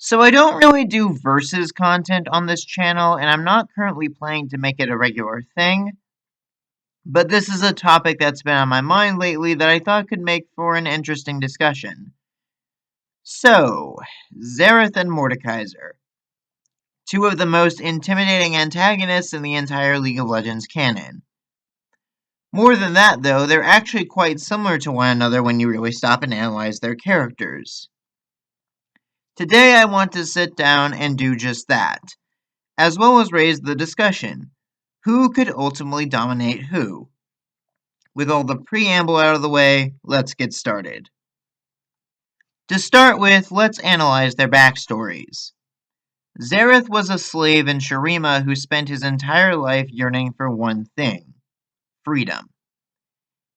So I don't really do versus content on this channel, and I'm not currently planning to make it a regular thing, but this is a topic that's been on my mind lately that I thought could make for an interesting discussion. So, Xerath and Mordekaiser, two of the most intimidating antagonists in the entire League of Legends canon. More than that, though, they're actually quite similar to one another when you really stop and analyze their characters. Today I want to sit down and do just that, as well as raise the discussion: who could ultimately dominate who? With all the preamble out of the way, let's get started. To start with, let's analyze their backstories. Xerath was a slave in Shurima who spent his entire life yearning for one thing: freedom.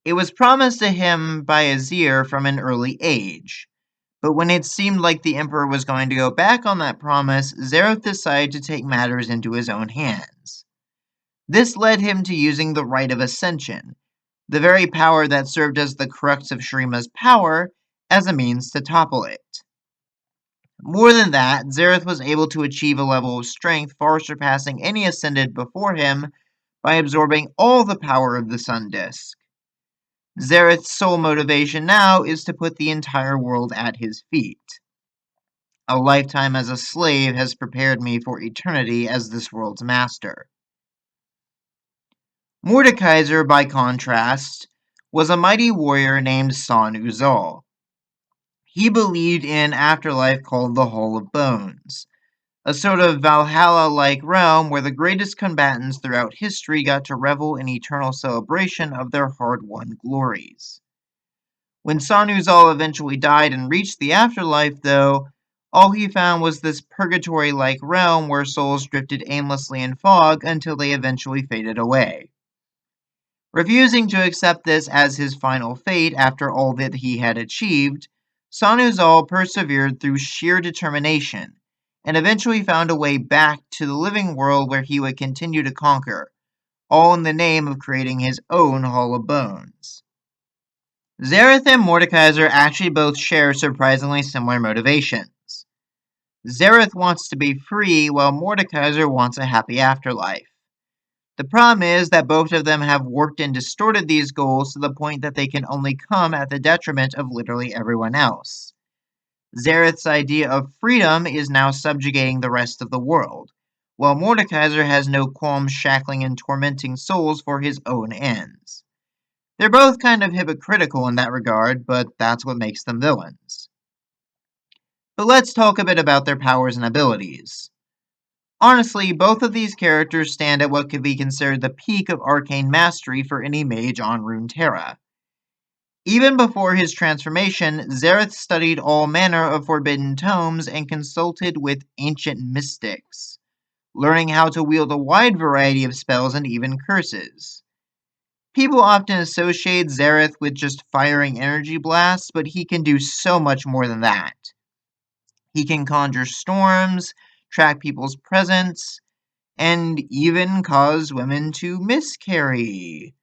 It was promised to him by Azir from an early age, but when it seemed like the Emperor was going to go back on that promise, Xerath decided to take matters into his own hands. This led him to using the Rite of Ascension, the very power that served as the crux of Shurima's power, as a means to topple it. More than that, Xerath was able to achieve a level of strength far surpassing any ascended before him by absorbing all the power of the Sun Disk. Xerath's sole motivation now is to put the entire world at his feet. A lifetime as a slave has prepared me for eternity as this world's master. Mordekaiser, by contrast, was a mighty warrior named San Uzal. He believed in an afterlife called the Hall of Bones, a sort of Valhalla-like realm where the greatest combatants throughout history got to revel in eternal celebration of their hard-won glories. When San Uzal eventually died and reached the afterlife, though, all he found was this purgatory-like realm where souls drifted aimlessly in fog until they eventually faded away. Refusing to accept this as his final fate after all that he had achieved, San Uzal persevered through sheer determination, and eventually found a way back to the living world where he would continue to conquer, all in the name of creating his own Hall of Bones. Xerath and Mordekaiser actually both share surprisingly similar motivations. Xerath wants to be free, while Mordekaiser wants a happy afterlife. The problem is that both of them have warped and distorted these goals to the point that they can only come at the detriment of literally everyone else. Xerath's idea of freedom is now subjugating the rest of the world, while Mordekaiser has no qualms shackling and tormenting souls for his own ends. They're both kind of hypocritical in that regard, but that's what makes them villains. But let's talk a bit about their powers and abilities. Honestly, both of these characters stand at what could be considered the peak of arcane mastery for any mage on Runeterra. Even before his transformation, Xerath studied all manner of forbidden tomes and consulted with ancient mystics, learning how to wield a wide variety of spells and even curses. People often associate Xerath with just firing energy blasts, but he can do so much more than that. He can conjure storms, track people's presence, and even cause women to miscarry.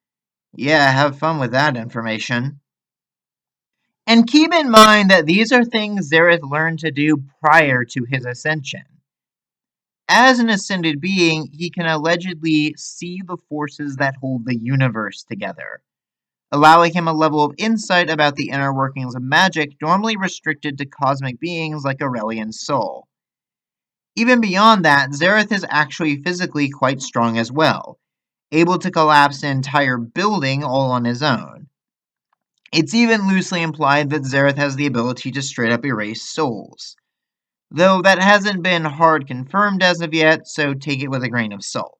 Yeah, have fun with that information. And keep in mind that these are things Xerath learned to do prior to his ascension. As an ascended being, he can allegedly see the forces that hold the universe together, allowing him a level of insight about the inner workings of magic normally restricted to cosmic beings like Aurelian's soul. Even beyond that, Xerath is actually physically quite strong as well, able to collapse an entire building all on his own. It's even loosely implied that Xerath has the ability to straight up erase souls, though that hasn't been hard confirmed as of yet, so take it with a grain of salt.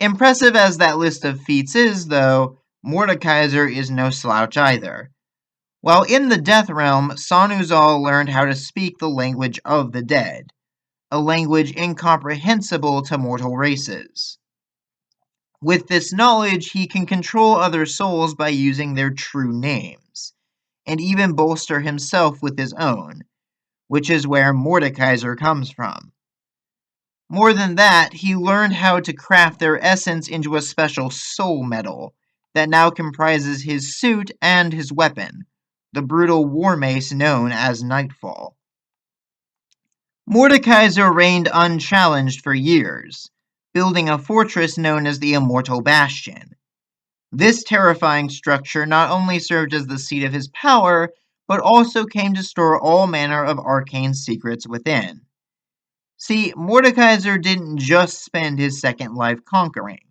Impressive as that list of feats is, though, Mordekaiser is no slouch either. While in the Death Realm, San Uzal learned how to speak the language of the dead, a language incomprehensible to mortal races. With this knowledge, he can control other souls by using their true names, and even bolster himself with his own, which is where Mordekaiser comes from. More than that, he learned how to craft their essence into a special soul metal that now comprises his suit and his weapon, the brutal war mace known as Nightfall. Mordekaiser reigned unchallenged for years, building a fortress known as the Immortal Bastion. This terrifying structure not only served as the seat of his power, but also came to store all manner of arcane secrets within. See, Mordekaiser didn't just spend his second life conquering.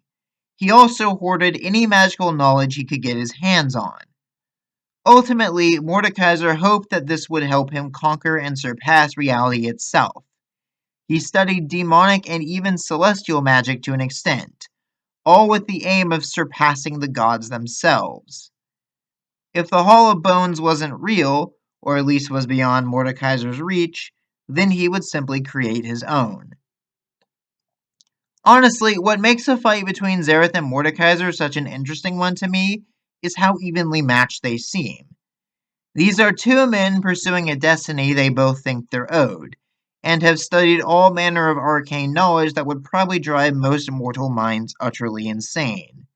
He also hoarded any magical knowledge he could get his hands on. Ultimately, Mordekaiser hoped that this would help him conquer and surpass reality itself. He studied demonic and even celestial magic to an extent, all with the aim of surpassing the gods themselves. If the Hall of Bones wasn't real, or at least was beyond Mordekaiser's reach, then he would simply create his own. Honestly, what makes the fight between Xerath and Mordekaiser such an interesting one to me is how evenly matched they seem. These are two men pursuing a destiny they both think they're owed, and have studied all manner of arcane knowledge that would probably drive most mortal minds utterly insane.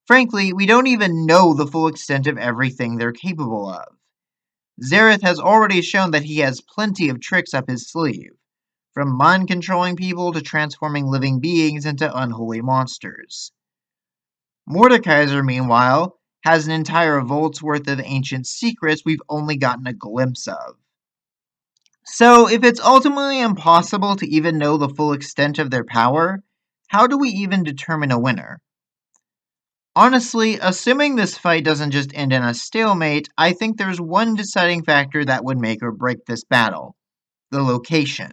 Frankly, we don't even know the full extent of everything they're capable of. Xerath has already shown that he has plenty of tricks up his sleeve, from mind controlling people to transforming living beings into unholy monsters. Mordekaiser, meanwhile, has an entire vault's worth of ancient secrets we've only gotten a glimpse of. So, if it's ultimately impossible to even know the full extent of their power, how do we even determine a winner? Honestly, assuming this fight doesn't just end in a stalemate, I think there's one deciding factor that would make or break this battle: the location.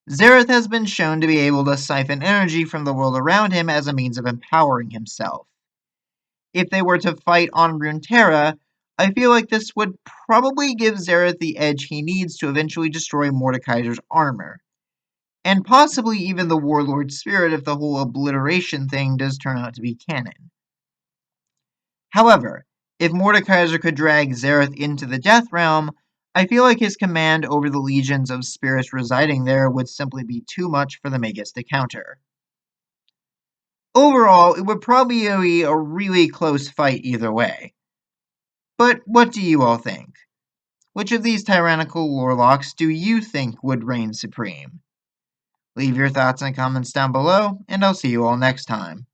Xerath has been shown to be able to siphon energy from the world around him as a means of empowering himself. If they were to fight on Runeterra, I feel like this would probably give Xerath the edge he needs to eventually destroy Mordekaiser's armor, and possibly even the Warlord's spirit if the whole obliteration thing does turn out to be canon. However, if Mordekaiser could drag Xerath into the Death Realm, I feel like his command over the legions of spirits residing there would simply be too much for the Magus to counter. Overall, it would probably be a really close fight either way. But what do you all think? Which of these tyrannical warlocks do you think would reign supreme? Leave your thoughts in the comments down below, and I'll see you all next time.